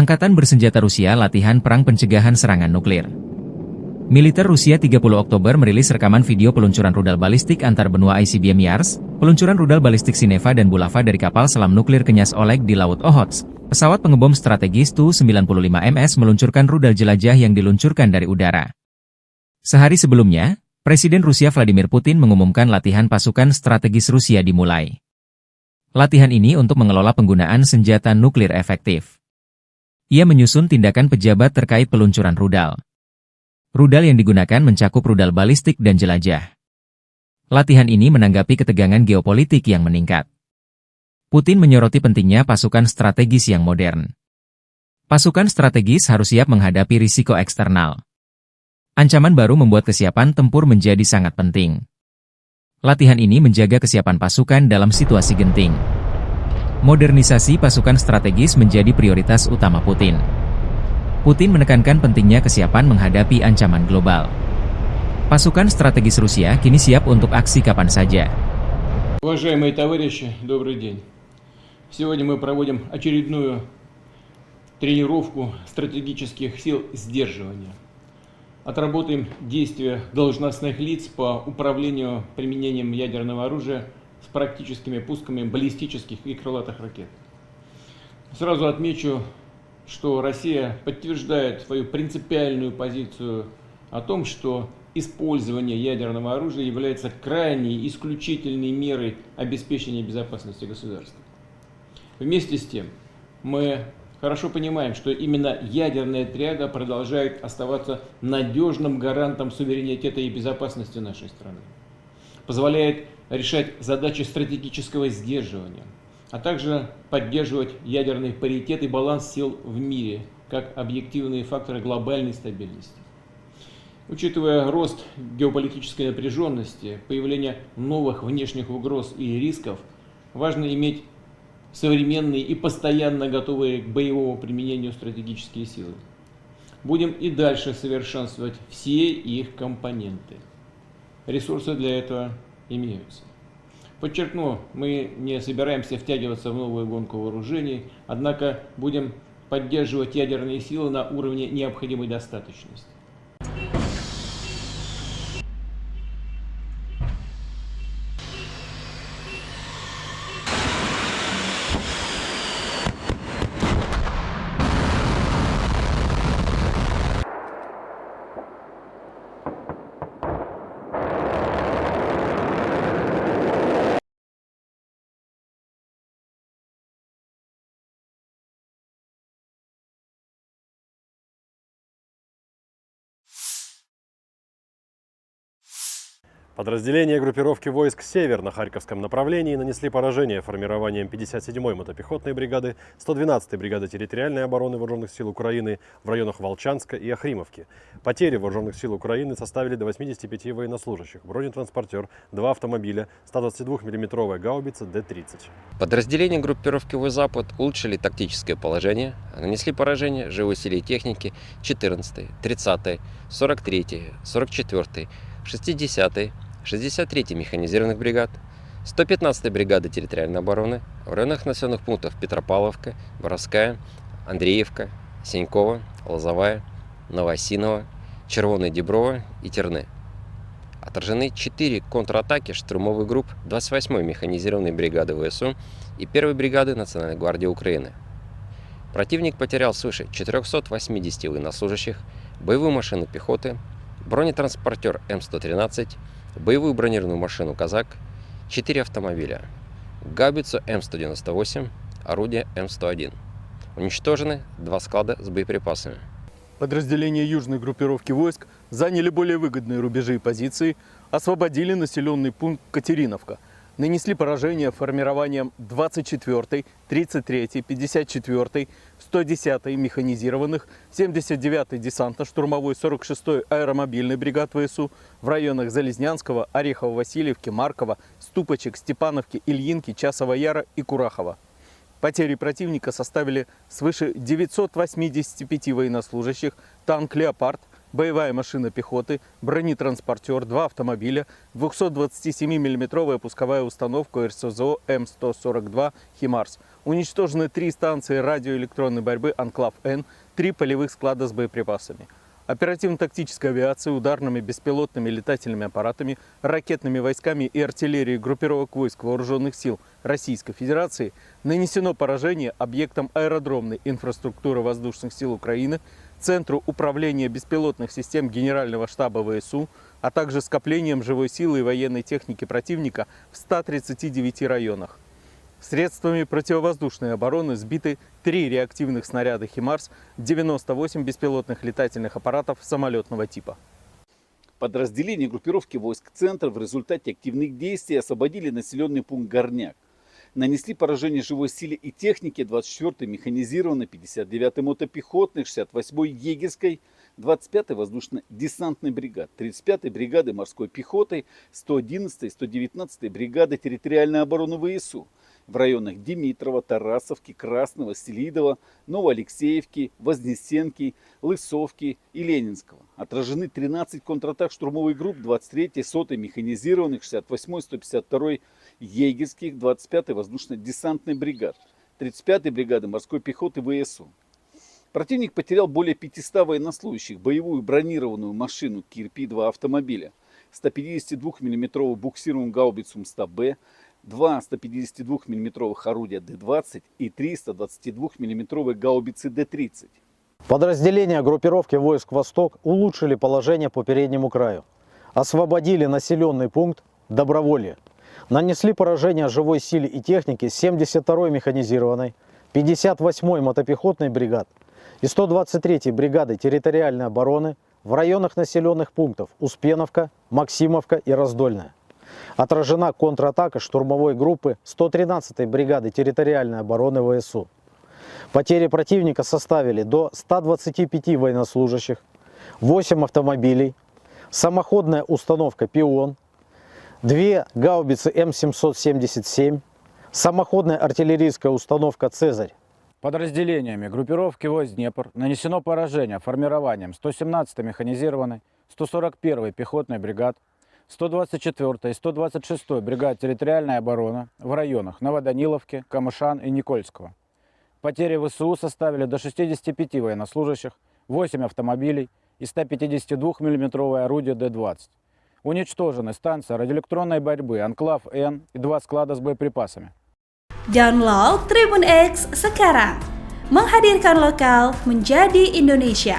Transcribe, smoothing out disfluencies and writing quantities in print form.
Angkatan bersenjata Rusia latihan perang pencegahan serangan nuklir. Militer Rusia 30 Oktober merilis rekaman video peluncuran rudal balistik antar benua ICBM Yars, peluncuran rudal balistik Sineva dan Bulava dari kapal selam nuklir Kenyas Oleg di Laut Okhotsk. Pesawat pengebom strategis Tu-95MS meluncurkan rudal jelajah yang diluncurkan dari udara. Sehari sebelumnya, Presiden Rusia Vladimir Putin mengumumkan latihan pasukan strategis Rusia dimulai. Latihan ini untuk mengelola penggunaan senjata nuklir efektif. Ia menyusun tindakan pejabat terkait peluncuran rudal. Rudal yang digunakan mencakup rudal balistik dan jelajah. Latihan ini menanggapi ketegangan geopolitik yang meningkat. Putin menyoroti pentingnya pasukan strategis yang modern. Pasukan strategis harus siap menghadapi risiko eksternal. Ancaman baru membuat kesiapan tempur menjadi sangat penting. Latihan ini menjaga kesiapan pasukan dalam situasi genting. Modernisasi pasukan strategis menjadi prioritas utama Putin. Putin menekankan pentingnya kesiapan menghadapi ancaman global. Pasukan strategis Rusia kini siap untuk aksi kapan saja. Уважаемые товарищи, добрый день. Сегодня мы проводим очередную тренировку стратегических сил сдерживания. Отработаем действия должностных лиц по управлению применением ядерного оружия с практическими пусками баллистических и крылатых ракет. Сразу отмечу, что Россия подтверждает свою принципиальную позицию о том, что использование ядерного оружия является крайней исключительной мерой обеспечения безопасности государства. Вместе с тем, мы хорошо понимаем, что именно ядерная триада продолжает оставаться надежным гарантом суверенитета и безопасности нашей страны. Позволяет решать задачи стратегического сдерживания, а также поддерживать ядерный паритет и баланс сил в мире, как объективные факторы глобальной стабильности. Учитывая рост геополитической напряженности, появление новых внешних угроз и рисков, важно иметь современные и постоянно готовые к боевому применению стратегические силы. Будем и дальше совершенствовать все их компоненты. Ресурсы для этого имеются. Подчеркну, мы не собираемся втягиваться в новую гонку вооружений, однако будем поддерживать ядерные силы на уровне необходимой достаточности. Подразделения группировки войск «Север» на Харьковском направлении нанесли поражение формированием 57-й мотопехотной бригады, 112-й бригады территориальной обороны Вооруженных сил Украины в районах Волчанска и Охримовки. Потери Вооруженных сил Украины составили до 85 военнослужащих, бронетранспортер, 2 автомобиля, 122-мм гаубица Д-30. Подразделения группировки «Запад» улучшили тактическое положение, нанесли поражение живой силе техники 14-й, 30-й, 43-й, 44-й, 60-й, 63-й механизированных бригад, 115-й бригады территориальной обороны в районах населенных пунктов Петропавловка, Боровская, Андреевка, Сенькова, Лозовая, Новоосиново, Червоное Деброво и Терны. Отражены 4 контратаки штурмовых групп 28-й механизированной бригады ВСУ и 1-й бригады Национальной гвардии Украины. Противник потерял свыше 480 военнослужащих, боевую машину пехоты, бронетранспортер М113, боевую бронированную машину «Казак», 4 автомобиля, гаубицу М198, орудие М101. Уничтожены 2 склада с боеприпасами. Подразделения южной группировки войск заняли более выгодные рубежи и позиции, освободили населенный пункт Катериновка, нанесли поражение формированием 24-й, 33-й, 54-й, 110-й механизированных, 79-й десантно-штурмовой, 46-й аэромобильной бригад ВСУ в районах Залезнянского, Орехово-Васильевки, Маркова, Ступочек, Степановки, Ильинки, Часова Яра и Курахова. Потери противника составили свыше 985 военнослужащих, танк «Леопард», боевая машина пехоты, бронетранспортер, 2 автомобиля, 227 мм пусковая установка РСЗО М142 «Химарс», Уничтожены 3 станции радиоэлектронной борьбы «Анклав-Н», 3 полевых склада с боеприпасами. Оперативно-тактической авиацией, ударными беспилотными летательными аппаратами, ракетными войсками и артиллерией группировок войск Вооруженных сил Российской Федерации нанесено поражение объектам аэродромной инфраструктуры Воздушных сил Украины, Центру управления беспилотных систем Генерального штаба ВСУ, а также скоплением живой силы и военной техники противника в 139 районах. Средствами противовоздушной обороны сбиты 3 реактивных снаряда «Химарс», 98 беспилотных летательных аппаратов самолетного типа. Подразделения группировки войск «Центр» в результате активных действий освободили населенный пункт Горняк. Нанесли поражение живой силе и технике 24-й механизированной, 59-й мотопехотной, 68-й егерской, 25-й воздушно-десантной бригады, 35-й бригады морской пехоты, 111-й, 119-й бригады территориальной обороны ВСУ в районах Димитрова, Тарасовки, Красного, Селидова, Новоалексеевки, Вознесенки, Лысовки и Ленинского. Отражены 13 контратак штурмовых групп 23-й, 100-й механизированных, 68-й, 152-й егерских, 25-й воздушно-десантной бригад, 35-й бригады морской пехоты ВСУ. Противник потерял более 500 военнослужащих, боевую бронированную машину Кирпи-2 автомобиля, 152 мм буксируемую гаубицу МСТА-Б, 2 152 мм орудия Д-20 и 3 122 мм гаубицы Д-30. Подразделения группировки войск «Восток» улучшили положение по переднему краю, освободили населенный пункт Доброволье, нанесли поражение живой силе и технике 72-й механизированной, 58-й мотопехотной бригад и 123-й бригады территориальной обороны в районах населенных пунктов Успеновка, Максимовка и Раздольная. Отражена контратака штурмовой группы 113-й бригады территориальной обороны ВСУ. Потери противника составили до 125 военнослужащих, 8 автомобилей, самоходная установка «Пион», 2 гаубицы М777, самоходная артиллерийская установка «Цезарь». Подразделениями группировки войск «Днепр» нанесено поражение формированием 117-й механизированной, 141-й пехотной бригад, 124-й и 126-й бригад территориальной обороны в районах Новоданиловки, Камышан и Никольского. Потери ВСУ составили до 65 военнослужащих, 8 автомобилей и 152 мм орудие Д-20. Уничтожены станция радиоэлектронной борьбы «Анклав-Н» и 2 склада с боеприпасами. Download Tribun X sekarang, menghadirkan lokal menjadi Indonesia.